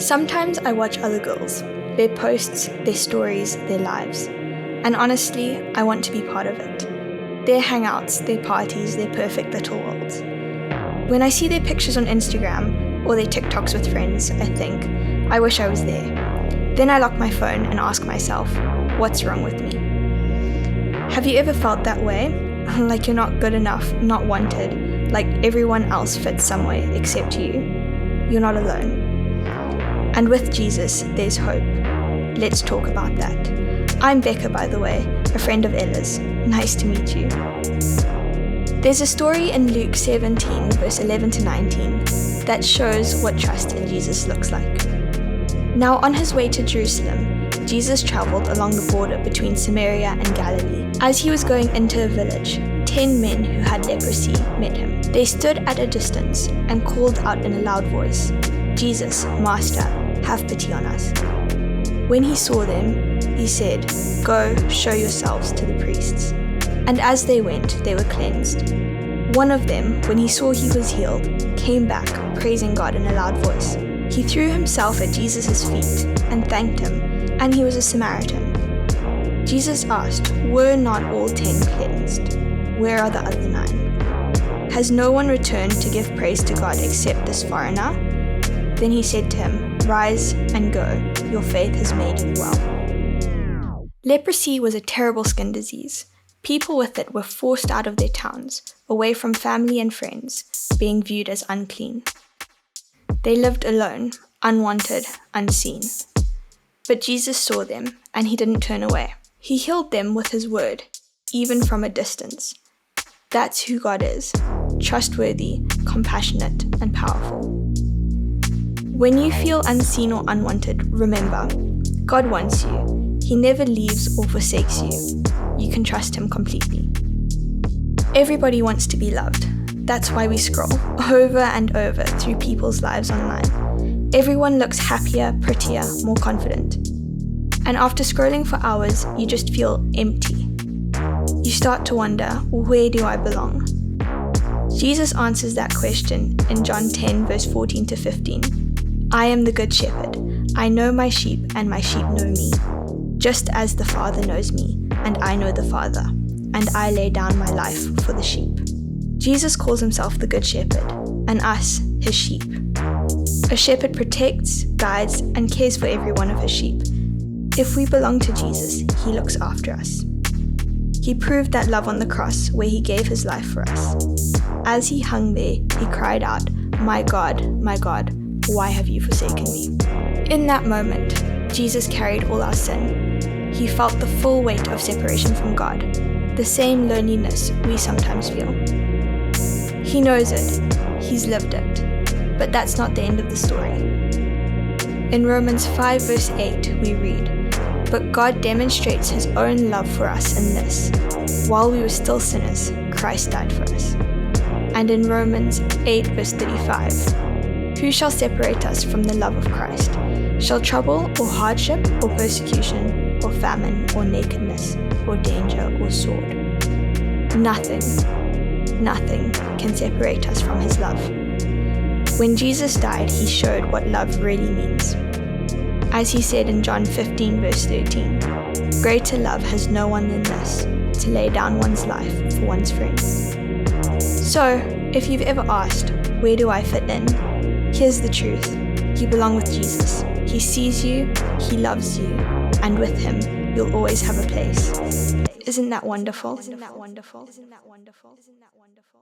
Sometimes I watch other girls, their posts, their stories, their lives, and honestly, I want to be part of it. Their hangouts, their parties, their perfect little worlds. When I see their pictures on Instagram or their TikToks with friends, I think, I wish I was there. Then I lock my phone and ask myself, what's wrong with me? Have you ever felt that way? Like you're not good enough, not wanted, like everyone else fits somewhere except you? You're not alone. And with Jesus, there's hope. Let's talk about that. I'm Becca, by the way, a friend of Ella's. Nice to meet you. There's a story in Luke 17, verse 11 to 19, that shows what trust in Jesus looks like. Now on his way to Jerusalem, Jesus traveled along the border between Samaria and Galilee. As he was going into a village, 10 men who had leprosy met him. They stood at a distance and called out in a loud voice, "Jesus, Master, have pity on us." When he saw them, he said, "Go, show yourselves to the priests." And as they went, they were cleansed. One of them, when he saw he was healed, came back, praising God in a loud voice. He threw himself at Jesus' feet and thanked him, and he was a Samaritan. Jesus asked, "Were not all 10 cleansed? Where are the other 9? Has no one returned to give praise to God except this foreigner?" Then he said to him, "Rise and go, your faith has made you well." Leprosy was a terrible skin disease. People with it were forced out of their towns, away from family and friends, being viewed as unclean. They lived alone, unwanted, unseen. But Jesus saw them, and he didn't turn away. He healed them with his word, even from a distance. That's who God is, trustworthy, compassionate, and powerful. When you feel unseen or unwanted, remember, God wants you. He never leaves or forsakes you. You can trust him completely. Everybody wants to be loved. That's why we scroll over and over through people's lives online. Everyone looks happier, prettier, more confident. And after scrolling for hours, you just feel empty. You start to wonder, where do I belong? Jesus answers that question in John 10, verse 14 to 15. "I am the good shepherd. I know my sheep, and my sheep know me, just as the Father knows me, and I know the Father, and I lay down my life for the sheep." Jesus calls himself the good shepherd, and us his sheep. A shepherd protects, guides, and cares for every one of his sheep. If we belong to Jesus, he looks after us. He proved that love on the cross, where he gave his life for us. As he hung there, he cried out, my God, why have you forsaken me?" In that moment, Jesus carried all our sin. He felt the full weight of separation from God, the same loneliness we sometimes feel. He knows it, he's lived it, but that's not the end of the story. In Romans 5 verse 8 we read, "But God demonstrates his own love for us in this, while we were still sinners, Christ died for us." And in Romans 8 verse 35, "Who shall separate us from the love of Christ? Shall trouble or hardship or persecution or famine or nakedness or danger or sword? Nothing can separate us from his love." When Jesus died, he showed what love really means. As he said in John 15 verse 13, "Greater love has no one than this, to lay down one's life for one's friends." So, if you've ever asked, where do I fit in? Here's the truth. You belong with Jesus. He sees you, he loves you, and with him, you'll always have a place. Isn't that wonderful? Isn't that wonderful? Isn't that wonderful? Isn't that wonderful?